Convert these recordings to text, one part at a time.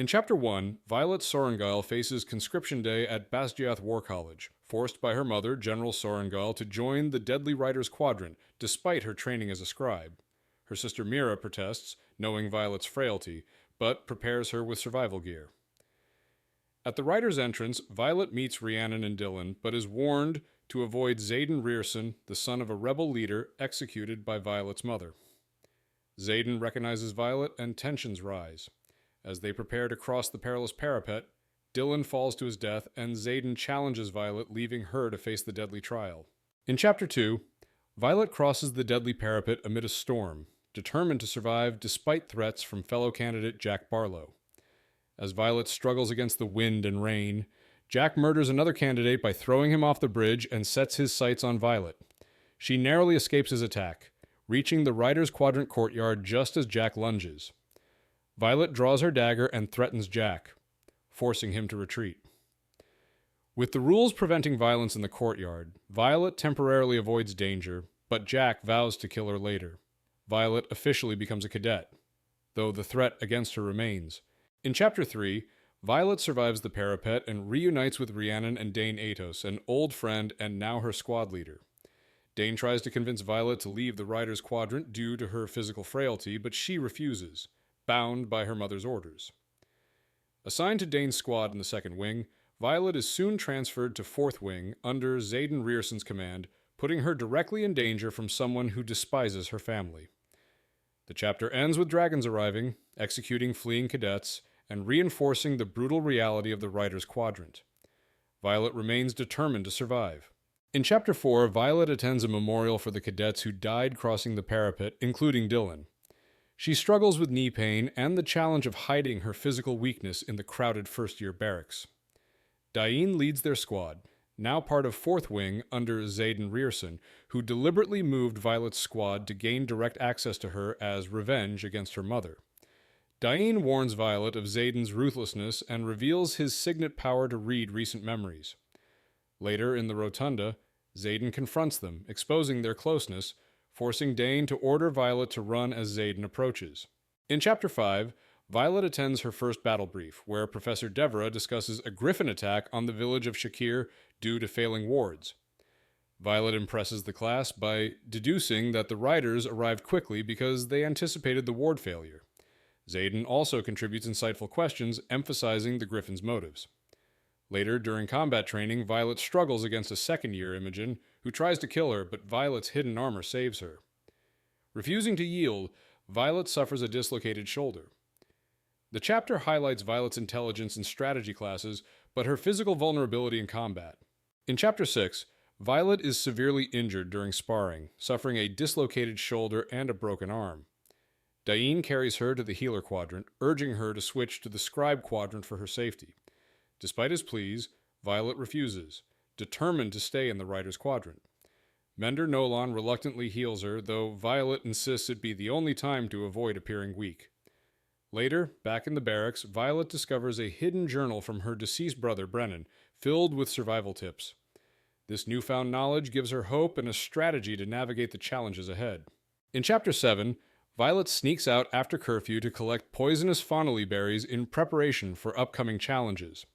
In Chapter 1, Violet Sorrengail faces conscription day at Basgiath War College, forced by her mother, General Sorrengail, to join the deadly Riders Quadrant, despite her training as a scribe. Her sister Mira protests, knowing Violet's frailty, but prepares her with survival gear. At the Riders' entrance, Violet meets Rhiannon and Dylan, but is warned to avoid Xaden Riorson, the son of a rebel leader executed by Violet's mother. Xaden recognizes Violet and tensions rise. As they prepare to cross the perilous parapet, Dylan falls to his death and Xaden challenges Violet, leaving her to face the deadly trial. In Chapter 2, Violet crosses the deadly parapet amid a storm, determined to survive despite threats from fellow candidate Jack Barlow. As Violet struggles against the wind and rain, Jack murders another candidate by throwing him off the bridge and sets his sights on Violet. She narrowly escapes his attack, reaching the Riders Quadrant courtyard just as Jack lunges. Violet draws her dagger and threatens Jack, forcing him to retreat. With the rules preventing violence in the courtyard, Violet temporarily avoids danger, but Jack vows to kill her later. Violet officially becomes a cadet, though the threat against her remains. In Chapter 3, Violet survives the parapet and reunites with Rhiannon and Dane Atos, an old friend and now her squad leader. Dane tries to convince Violet to leave the Riders Quadrant due to her physical frailty, but she refuses, bound by her mother's orders. Assigned to Dane's squad in the 2nd Wing, Violet is soon transferred to 4th Wing under Xaden Riorson's command, putting her directly in danger from someone who despises her family. The chapter ends with dragons arriving, executing fleeing cadets, and reinforcing the brutal reality of the Riders Quadrant. Violet remains determined to survive. In Chapter 4, Violet attends a memorial for the cadets who died crossing the parapet, including Dylan. She struggles with knee pain and the challenge of hiding her physical weakness in the crowded first-year barracks. Tairn leads their squad, now part of 4th Wing under Xaden Riorson, who deliberately moved Violet's squad to gain direct access to her as revenge against her mother. Tairn warns Violet of Xaden's ruthlessness and reveals his signet power to read recent memories. Later, in the Rotunda, Xaden confronts them, exposing their closeness, forcing Dane to order Violet to run as Xaden approaches. In Chapter 5, Violet attends her first battle brief, where Professor Deborah discusses a griffin attack on the village of Shakir due to failing wards. Violet impresses the class by deducing that the riders arrived quickly because they anticipated the ward failure. Xaden also contributes insightful questions, emphasizing the griffin's motives. Later, during combat training, Violet struggles against a 2nd-year Imogen, who tries to kill her, but Violet's hidden armor saves her. Refusing to yield, Violet suffers a dislocated shoulder. The chapter highlights Violet's intelligence in strategy classes, but her physical vulnerability in combat. In Chapter 6, Violet is severely injured during sparring, suffering a dislocated shoulder and a broken arm. Tairn carries her to the healer quadrant, urging her to switch to the scribe quadrant for her safety. Despite his pleas, Violet refuses, determined to stay in the Riders Quadrant. Mender Nolan reluctantly heals her, though Violet insists it be the only time to avoid appearing weak. Later, back in the barracks, Violet discovers a hidden journal from her deceased brother, Brennan, filled with survival tips. This newfound knowledge gives her hope and a strategy to navigate the challenges ahead. In Chapter 7, Violet sneaks out after curfew to collect poisonous faunally berries in preparation for upcoming challenges.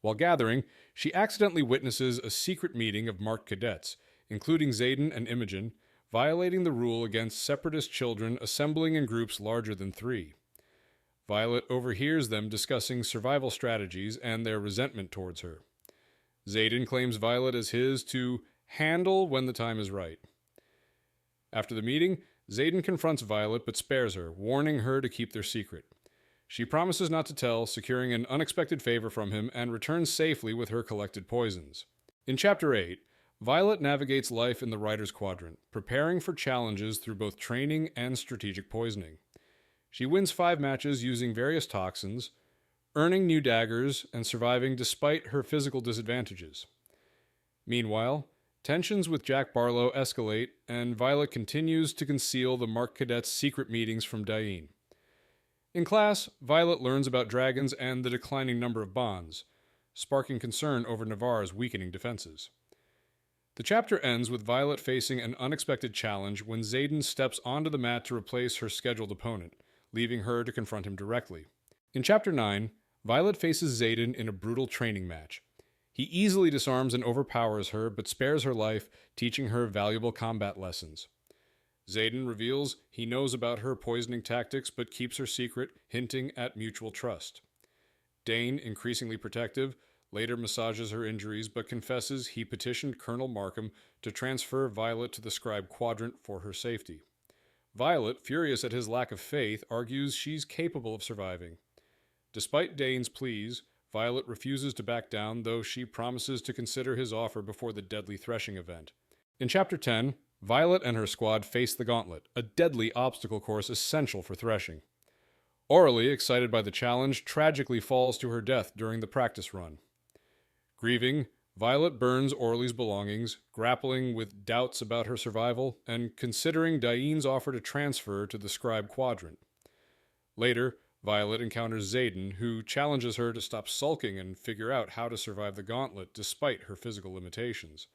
While gathering, she accidentally witnesses a secret meeting of marked cadets, including Xaden and Imogen, violating the rule against separatist children assembling in groups larger than 3. Violet overhears them discussing survival strategies and their resentment towards her. Xaden claims Violet as his to handle when the time is right. After the meeting, Xaden confronts Violet but spares her, warning her to keep their secret. She promises not to tell, securing an unexpected favor from him, and returns safely with her collected poisons. In Chapter 8, Violet navigates life in the Riders Quadrant, preparing for challenges through both training and strategic poisoning. She wins 5 matches using various toxins, earning new daggers and surviving despite her physical disadvantages. Meanwhile, tensions with Jack Barlow escalate, and Violet continues to conceal the marked cadets' secret meetings from Tairn. In class, Violet learns about dragons and the declining number of bonds, sparking concern over Navarre's weakening defenses. The chapter ends with Violet facing an unexpected challenge when Xaden steps onto the mat to replace her scheduled opponent, leaving her to confront him directly. In Chapter 9, Violet faces Xaden in a brutal training match. He easily disarms and overpowers her, but spares her life, teaching her valuable combat lessons. Xaden reveals he knows about her poisoning tactics, but keeps her secret, hinting at mutual trust. Dane, increasingly protective, later massages her injuries, but confesses he petitioned Colonel Markham to transfer Violet to the Scribe Quadrant for her safety. Violet, furious at his lack of faith, argues she's capable of surviving. Despite Dane's pleas, Violet refuses to back down, though she promises to consider his offer before the deadly threshing event. In Chapter 10, Violet and her squad face the Gauntlet, a deadly obstacle course essential for threshing. Orally, excited by the challenge, tragically falls to her death during the practice run. Grieving, Violet burns Orly's belongings, grappling with doubts about her survival, and considering Dain's offer to transfer to the Scribe Quadrant. Later, Violet encounters Xaden, who challenges her to stop sulking and figure out how to survive the Gauntlet despite her physical limitations.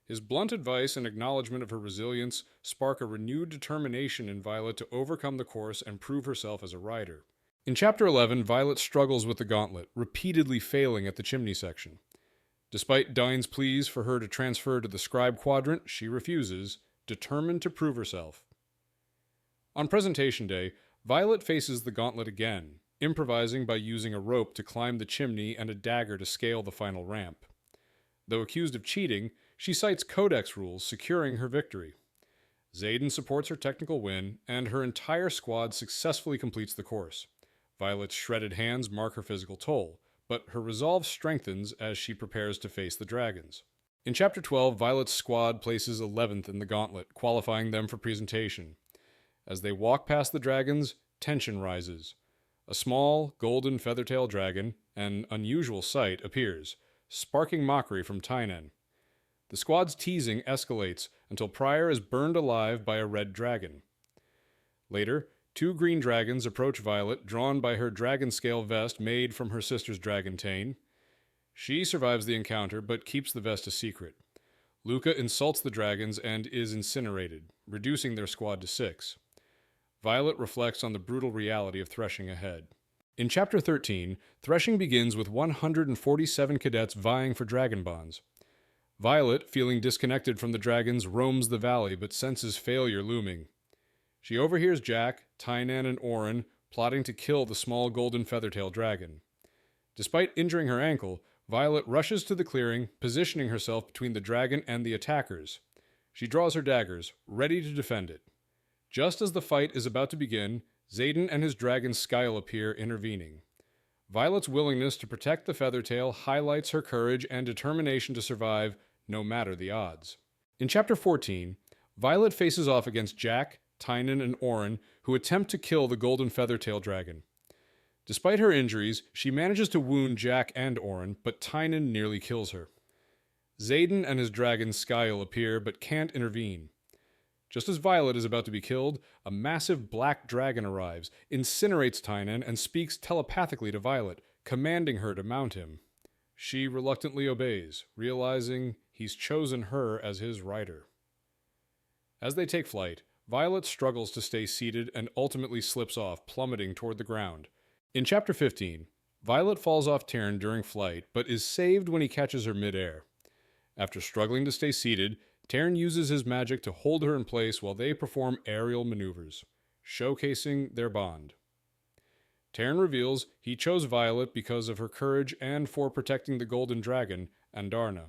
His blunt advice and acknowledgement of her resilience spark a renewed determination in Violet to overcome the course and prove herself as a rider. In Chapter 11, Violet struggles with the Gauntlet, repeatedly failing at the chimney section. Despite Dain's pleas for her to transfer to the Scribe Quadrant, she refuses, determined to prove herself. On presentation day, Violet faces the Gauntlet again, improvising by using a rope to climb the chimney and a dagger to scale the final ramp. Though accused of cheating, she cites Codex rules, securing her victory. Xaden supports her technical win, and her entire squad successfully completes the course. Violet's shredded hands mark her physical toll, but her resolve strengthens as she prepares to face the dragons. In Chapter 12, Violet's squad places 11th in the Gauntlet, qualifying them for presentation. As they walk past the dragons, tension rises. A small, golden feathertail dragon, an unusual sight, appears, sparking mockery from Tairn. The squad's teasing escalates until Pryor is burned alive by a red dragon. Later, 2 green dragons approach Violet, drawn by her dragon-scale vest made from her sister's dragon Tairn. She survives the encounter, but keeps the vest a secret. Luca insults the dragons and is incinerated, reducing their squad to 6. Violet reflects on the brutal reality of threshing ahead. In Chapter 13, threshing begins with 147 cadets vying for dragon bonds. Violet, feeling disconnected from the dragons, roams the valley but senses failure looming. She overhears Jack, Tynan, and Orin plotting to kill the small golden feathertail dragon. Despite injuring her ankle, Violet rushes to the clearing, positioning herself between the dragon and the attackers. She draws her daggers, ready to defend it. Just as the fight is about to begin, Xaden and his dragon Skyle appear, intervening. Violet's willingness to protect the feathertail highlights her courage and determination to survive, no matter the odds. In Chapter 14, Violet faces off against Jack, Tynan, and Orin, who attempt to kill the golden feathertail dragon. Despite her injuries, she manages to wound Jack and Orin, but Tynan nearly kills her. Xaden and his dragon Skyle appear, but can't intervene. Just as Violet is about to be killed, a massive black dragon arrives, incinerates Tynan, and speaks telepathically to Violet, commanding her to mount him. She reluctantly obeys, realizing he's chosen her as his rider. As they take flight, Violet struggles to stay seated and ultimately slips off, plummeting toward the ground. In Chapter 15, Violet falls off Tairn during flight, but is saved when he catches her midair. After struggling to stay seated, Tairn uses his magic to hold her in place while they perform aerial maneuvers, showcasing their bond. Tairn reveals he chose Violet because of her courage and for protecting the golden dragon, Andarna.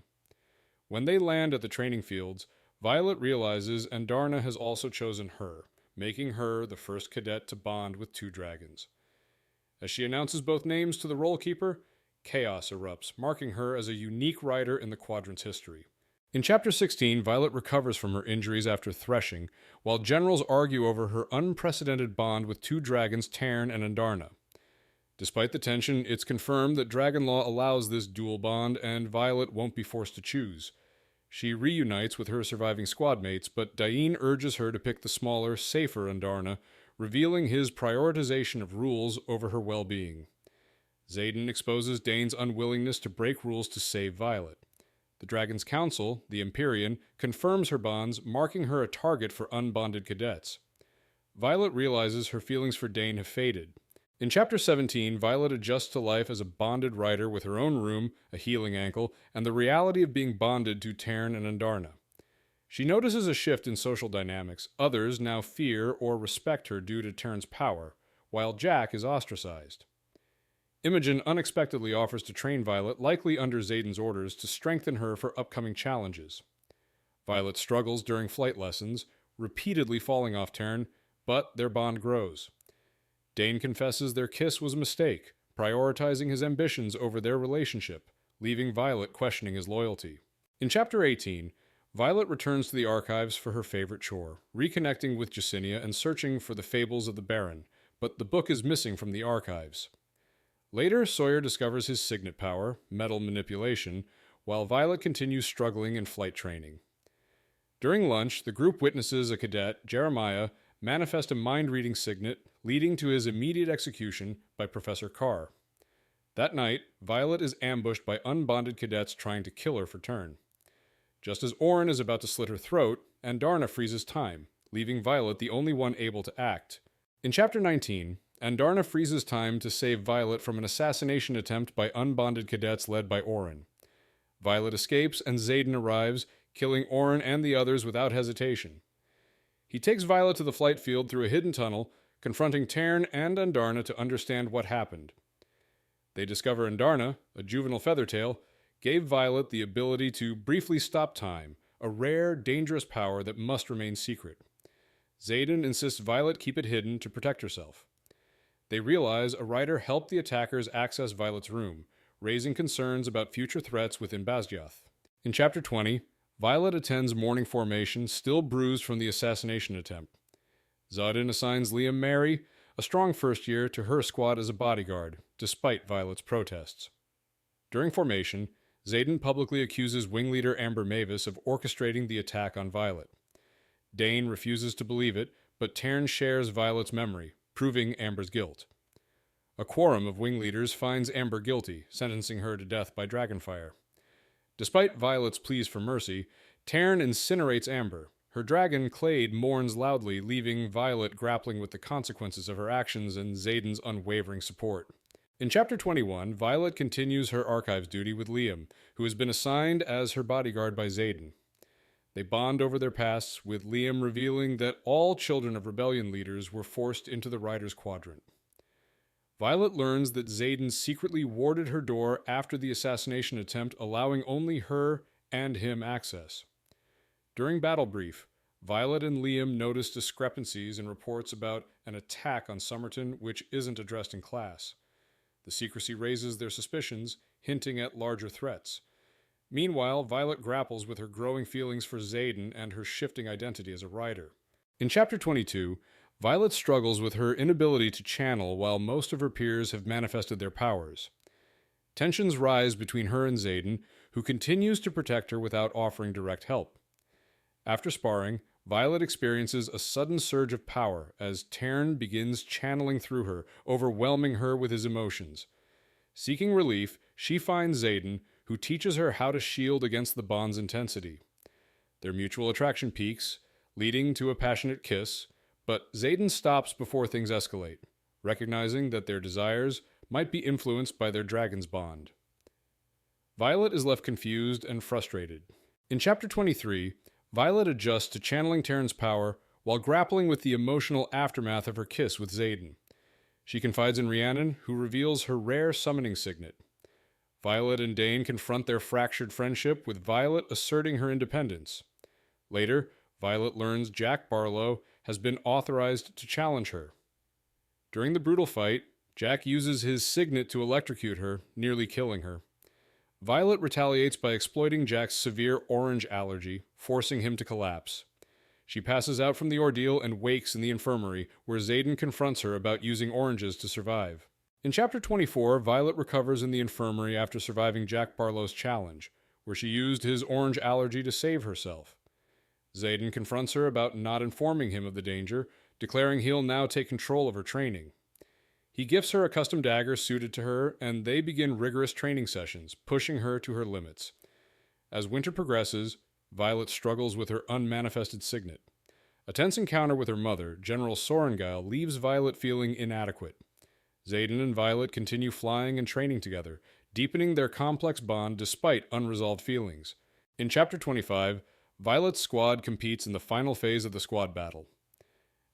When they land at the training fields, Violet realizes Andarna has also chosen her, making her the first cadet to bond with 2 dragons. As she announces both names to the roll keeper, chaos erupts, marking her as a unique rider in the Quadrant's history. In Chapter 16, Violet recovers from her injuries after threshing, while generals argue over her unprecedented bond with 2 dragons, Tairn and Andarna. Despite the tension, it's confirmed that dragon law allows this dual bond, and Violet won't be forced to choose. She reunites with her surviving squad mates, but Dain urges her to pick the smaller, safer Andarna, revealing his prioritization of rules over her well-being. Xaden exposes Dain's unwillingness to break rules to save Violet. The Dragon's Council, the Empyrean, confirms her bonds, marking her a target for unbonded cadets. Violet realizes her feelings for Dain have faded. In Chapter 17, Violet adjusts to life as a bonded rider with her own room, a healing ankle, and the reality of being bonded to Tairn and Andarna. She notices a shift in social dynamics. Others now fear or respect her due to Tairn's power, while Jack is ostracized. Imogen unexpectedly offers to train Violet, likely under Xaden's orders, to strengthen her for upcoming challenges. Violet struggles during flight lessons, repeatedly falling off Tairn, but their bond grows. Dane confesses their kiss was a mistake, prioritizing his ambitions over their relationship, leaving Violet questioning his loyalty. In Chapter 18, Violet returns to the archives for her favorite chore, reconnecting with Jacinia and searching for the fables of the Baron, but the book is missing from the archives. Later, Sawyer discovers his signet power, metal manipulation, while Violet continues struggling in flight training. During lunch, the group witnesses a cadet, Jeremiah, manifest a mind-reading signet, leading to his immediate execution by Professor Carr. That night, Violet is ambushed by unbonded cadets trying to kill her for turn. Just as Orin is about to slit her throat, Andarna freezes time, leaving Violet the only one able to act. In Chapter 19, Andarna freezes time to save Violet from an assassination attempt by unbonded cadets led by Orin. Violet escapes and Xaden arrives, killing Orin and the others without hesitation. He takes Violet to the flight field through a hidden tunnel, confronting Tairn and Andarna to understand what happened. They discover Andarna, a juvenile feathertail, gave Violet the ability to briefly stop time, a rare, dangerous power that must remain secret. Xaden insists Violet keep it hidden to protect herself. They realize a rider helped the attackers access Violet's room, raising concerns about future threats within Basgiath. In Chapter 20, Violet attends morning formation, still bruised from the assassination attempt. Xaden assigns Liam Mary, a strong first year, to her squad as a bodyguard, despite Violet's protests. During formation, Xaden publicly accuses wingleader Amber Mavis of orchestrating the attack on Violet. Dane refuses to believe it, but Tairn shares Violet's memory, proving Amber's guilt. A quorum of wingleaders finds Amber guilty, sentencing her to death by dragonfire. Despite Violet's pleas for mercy, Tairn incinerates Amber. Her dragon, Clade, mourns loudly, leaving Violet grappling with the consequences of her actions and Xaden's unwavering support. In Chapter 21, Violet continues her archives duty with Liam, who has been assigned as her bodyguard by Xaden. They bond over their pasts, with Liam revealing that all children of rebellion leaders were forced into the Riders Quadrant. Violet learns that Xaden secretly warded her door after the assassination attempt, allowing only her and him access. During battle brief, Violet and Liam notice discrepancies in reports about an attack on Somerton which isn't addressed in class. The secrecy raises their suspicions, hinting at larger threats. Meanwhile, Violet grapples with her growing feelings for Xaden and her shifting identity as a rider. In Chapter 22, Violet struggles with her inability to channel while most of her peers have manifested their powers. Tensions rise between her and Xaden, who continues to protect her without offering direct help. After sparring, Violet experiences a sudden surge of power as Tairn begins channeling through her, overwhelming her with his emotions. Seeking relief, she finds Xaden, who teaches her how to shield against the bond's intensity. Their mutual attraction peaks, leading to a passionate kiss, but Xaden stops before things escalate, recognizing that their desires might be influenced by their dragon's bond. Violet is left confused and frustrated. In Chapter 23, Violet adjusts to channeling Tairn's power while grappling with the emotional aftermath of her kiss with Xaden. She confides in Rhiannon, who reveals her rare summoning signet. Violet and Dane confront their fractured friendship, with Violet asserting her independence. Later, Violet learns Jack Barlow has been authorized to challenge her. During the brutal fight, Jack uses his signet to electrocute her, nearly killing her. Violet retaliates by exploiting Jack's severe orange allergy, forcing him to collapse. She passes out from the ordeal and wakes in the infirmary, where Xaden confronts her about using oranges to survive. In Chapter 24, Violet recovers in the infirmary after surviving Jack Barlow's challenge, where she used his orange allergy to save herself. Xaden confronts her about not informing him of the danger, declaring he'll now take control of her training. He gifts her a custom dagger suited to her, and they begin rigorous training sessions, pushing her to her limits. As winter progresses, Violet struggles with her unmanifested signet. A tense encounter with her mother, General Sorrengail, leaves Violet feeling inadequate. Xaden and Violet continue flying and training together, deepening their complex bond despite unresolved feelings. In Chapter 25, Violet's squad competes in the final phase of the squad battle.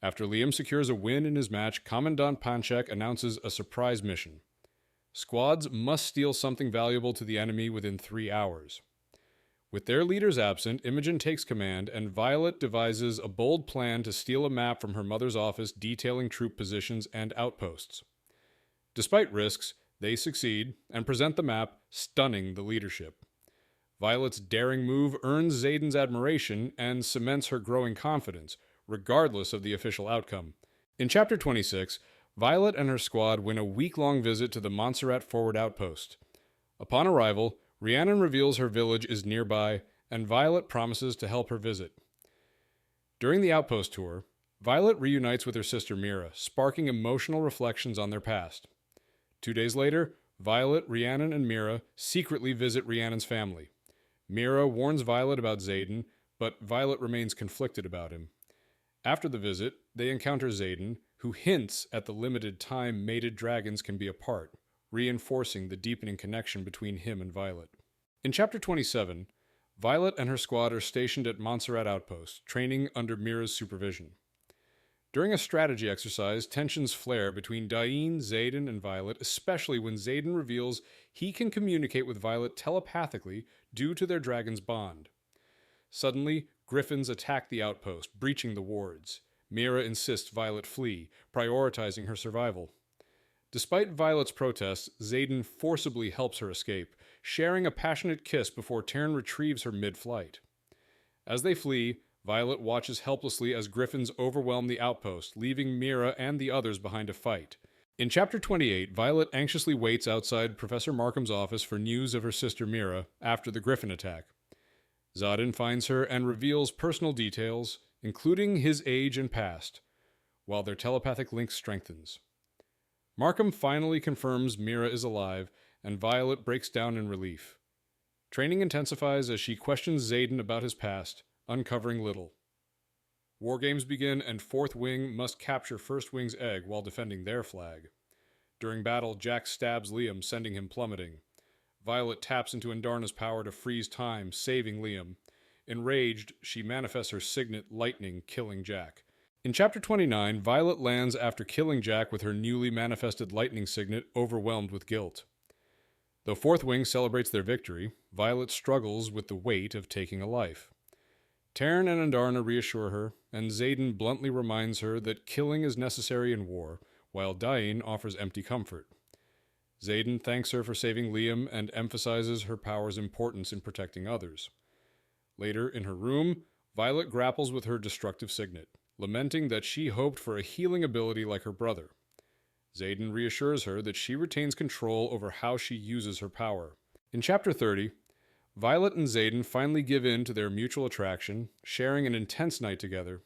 After Liam secures a win in his match, Commandant Panchek announces a surprise mission. Squads must steal something valuable to the enemy within 3 hours. With their leaders absent, Imogen takes command, and Violet devises a bold plan to steal a map from her mother's office detailing troop positions and outposts. Despite risks, they succeed and present the map, stunning the leadership. Violet's daring move earns Xaden's admiration and cements her growing confidence, regardless of the official outcome. In Chapter 26, Violet and her squad win a week-long visit to the Montserrat Forward Outpost. Upon arrival, Rhiannon reveals her village is nearby, and Violet promises to help her visit. During the outpost tour, Violet reunites with her sister Mira, sparking emotional reflections on their past. 2 days later, Violet, Rhiannon, and Mira secretly visit Rhiannon's family. Mira warns Violet about Xaden, but Violet remains conflicted about him. After the visit, they encounter Xaden, who hints at the limited time mated dragons can be apart, reinforcing the deepening connection between him and Violet. In Chapter 27, Violet and her squad are stationed at Montserrat Outpost, training under Mira's supervision. During a strategy exercise, tensions flare between Tairn, Xaden, and Violet, especially when Xaden reveals he can communicate with Violet telepathically due to their dragon's bond. Suddenly, griffins attack the outpost, breaching the wards. Mira insists Violet flee, prioritizing her survival. Despite Violet's protests, Xaden forcibly helps her escape, sharing a passionate kiss before Tairn retrieves her mid-flight. As they flee, Violet watches helplessly as griffins overwhelm the outpost, leaving Mira and the others behind to fight. In Chapter 28, Violet anxiously waits outside Professor Markham's office for news of her sister Mira after the griffin attack. Xaden finds her and reveals personal details, including his age and past, while their telepathic link strengthens. Markham finally confirms Mira is alive, and Violet breaks down in relief. Training intensifies as she questions Xaden about his past, uncovering little. War games begin, and Fourth Wing must capture First Wing's egg while defending their flag. During battle, Jack stabs Liam, sending him plummeting. Violet taps into Andarna's power to freeze time, saving Liam. Enraged, she manifests her signet Lightning, killing Jack. In Chapter 29, Violet lands after killing Jack with her newly manifested Lightning signet, overwhelmed with guilt. Though Fourth Wing celebrates their victory, Violet struggles with the weight of taking a life. Tairn and Andarna reassure her, and Xaden bluntly reminds her that killing is necessary in war, while dying offers empty comfort. Xaden thanks her for saving Liam and emphasizes her power's importance in protecting others. Later, in her room, Violet grapples with her destructive signet, lamenting that she hoped for a healing ability like her brother. Xaden reassures her that she retains control over how she uses her power. In Chapter 30, Violet and Xaden finally give in to their mutual attraction, sharing an intense night together.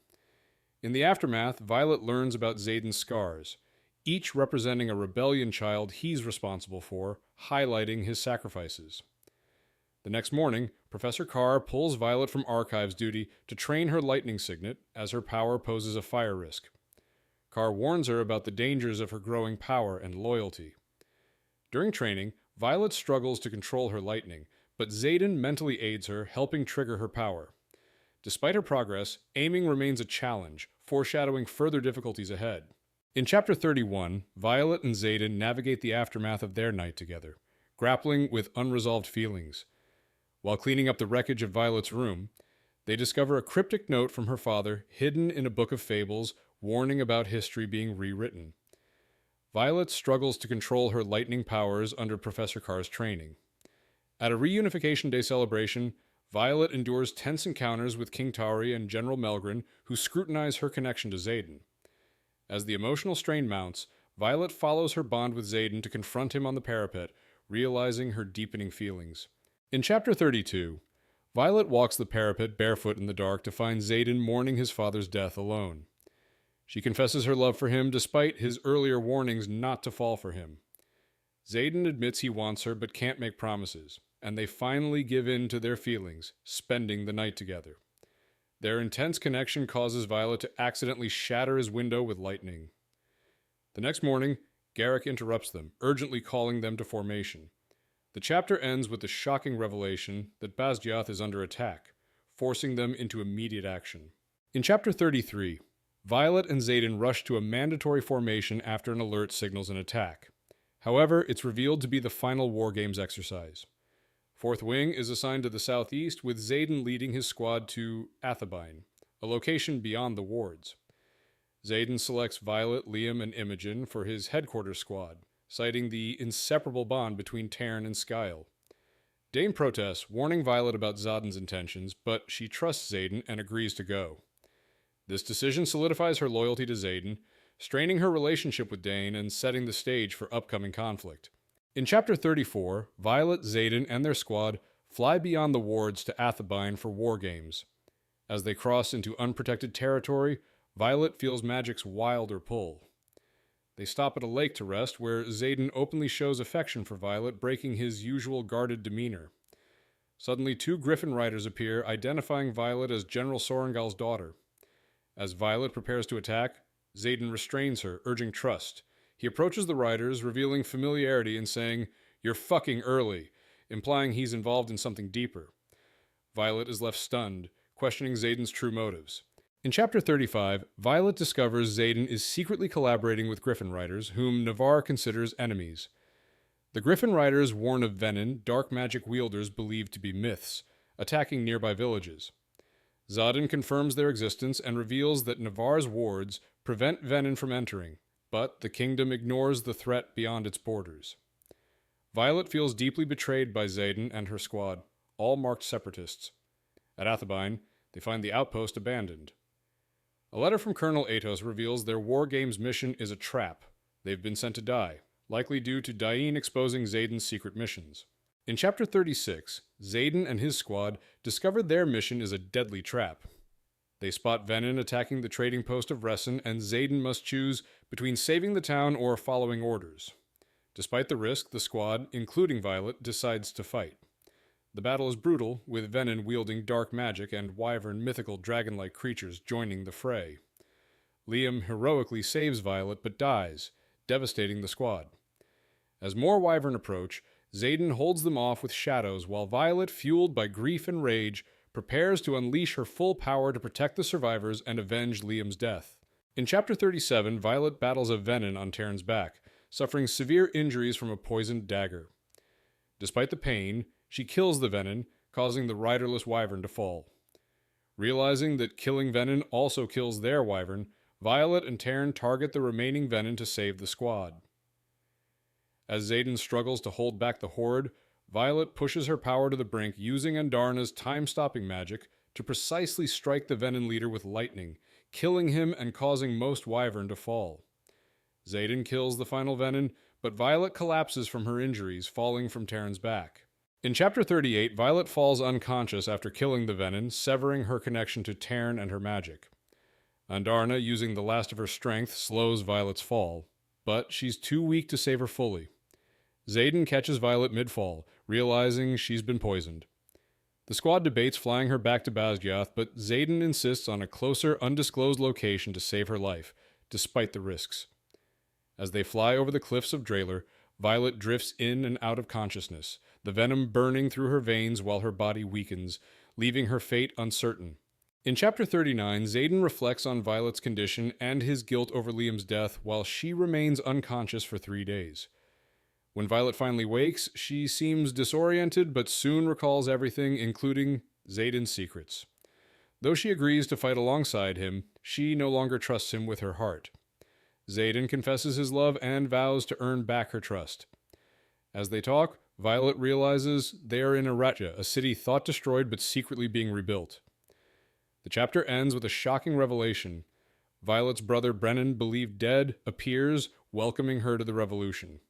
In the aftermath, Violet learns about Xaden's scars, each representing a rebellion child he's responsible for, highlighting his sacrifices. The next morning, Professor Carr pulls Violet from archives duty to train her lightning signet, as her power poses a fire risk. Carr warns her about the dangers of her growing power and loyalty. During training, Violet struggles to control her lightning, but Xaden mentally aids her, helping trigger her power. Despite her progress, aiming remains a challenge, foreshadowing further difficulties ahead. In Chapter 31, Violet and Xaden navigate the aftermath of their night together, grappling with unresolved feelings. While cleaning up the wreckage of Violet's room, they discover a cryptic note from her father hidden in a book of fables, warning about history being rewritten. Violet struggles to control her lightning powers under Professor Carr's training. At a Reunification Day celebration, Violet endures tense encounters with King Tauri and General Melgren, who scrutinize her connection to Xaden. As the emotional strain mounts, Violet follows her bond with Xaden to confront him on the parapet, realizing her deepening feelings. In Chapter 32, Violet walks the parapet barefoot in the dark to find Xaden mourning his father's death alone. She confesses her love for him despite his earlier warnings not to fall for him. Xaden admits he wants her but can't make promises, and they finally give in to their feelings, spending the night together. Their intense connection causes Violet to accidentally shatter his window with lightning. The next morning, Garrick interrupts them, urgently calling them to formation. The chapter ends with the shocking revelation that Basgiath is under attack, forcing them into immediate action. In Chapter 33, Violet and Xaden rush to a mandatory formation after an alert signals an attack. However, it's revealed to be the final War Games exercise. Fourth Wing is assigned to the southeast, with Xaden leading his squad to Athabine, a location beyond the wards. Xaden selects Violet, Liam, and Imogen for his headquarters squad, citing the inseparable bond between Tairn and Skyle. Dane protests, warning Violet about Xaden's intentions, but she trusts Xaden and agrees to go. This decision solidifies her loyalty to Xaden, straining her relationship with Dane and setting the stage for upcoming conflict. In Chapter 34, Violet, Xaden, and their squad fly beyond the wards to Athabine for War Games. As they cross into unprotected territory, Violet feels magic's wilder pull. They stop at a lake to rest, where Xaden openly shows affection for Violet, breaking his usual guarded demeanor. Suddenly, 2 Griffin riders appear, identifying Violet as General Sorrengail's daughter. As Violet prepares to attack, Xaden restrains her, urging trust. He approaches the riders, revealing familiarity and saying, "You're fucking early," implying he's involved in something deeper. Violet is left stunned, questioning Xaden's true motives. In Chapter 35, Violet discovers Xaden is secretly collaborating with Griffin riders, whom Navarre considers enemies. The Griffin riders warn of Venin, dark magic wielders believed to be myths, attacking nearby villages. Xaden confirms their existence and reveals that Navarre's wards prevent Venin from entering, but the kingdom ignores the threat beyond its borders. Violet feels deeply betrayed by Xaden and her squad, all marked separatists. At Athabine, they find the outpost abandoned. A letter from Colonel Atos reveals their War Games mission is a trap. They've been sent to die, likely due to Dain exposing Xaden's secret missions. In Chapter 36, Xaden and his squad discover their mission is a deadly trap. They spot Venin attacking the trading post of Resson, and Xaden must choose between saving the town or following orders. Despite the risk, the squad, including Violet, decides to fight. The battle is brutal, with Venin wielding dark magic and wyvern mythical dragon-like creatures joining the fray. Liam heroically saves Violet but dies, devastating the squad. As more wyvern approach, Xaden holds them off with shadows, while Violet, fueled by grief and rage, prepares to unleash her full power to protect the survivors and avenge Liam's death. In Chapter 37, Violet battles a Venin on Tairn's back, suffering severe injuries from a poisoned dagger. Despite the pain, she kills the Venin, causing the riderless wyvern to fall. Realizing that killing Venin also kills their wyvern, Violet and Tairn target the remaining Venin to save the squad. As Xaden struggles to hold back the horde, Violet pushes her power to the brink, using Andarna's time-stopping magic to precisely strike the Venin leader with lightning, killing him and causing most wyvern to fall. Xaden kills the final Venin, but Violet collapses from her injuries, falling from Tairn's back. In Chapter 38, Violet falls unconscious after killing the Venin, severing her connection to Tairn and her magic. Andarna, using the last of her strength, slows Violet's fall, but she's too weak to save her fully. Xaden catches Violet mid-fall, realizing she's been poisoned. The squad debates flying her back to Basgiath, but Xaden insists on a closer, undisclosed location to save her life, despite the risks. As they fly over the cliffs of Drailer, Violet drifts in and out of consciousness, the venom burning through her veins while her body weakens, leaving her fate uncertain. In Chapter 39, Xaden reflects on Violet's condition and his guilt over Liam's death while she remains unconscious for 3 days. When Violet finally wakes, she seems disoriented but soon recalls everything, including Xaden's secrets. Though she agrees to fight alongside him, she no longer trusts him with her heart. Xaden confesses his love and vows to earn back her trust. As they talk, Violet realizes they are in Aratia, a city thought destroyed but secretly being rebuilt. The chapter ends with a shocking revelation. Violet's brother Brennan, believed dead, appears, welcoming her to the revolution.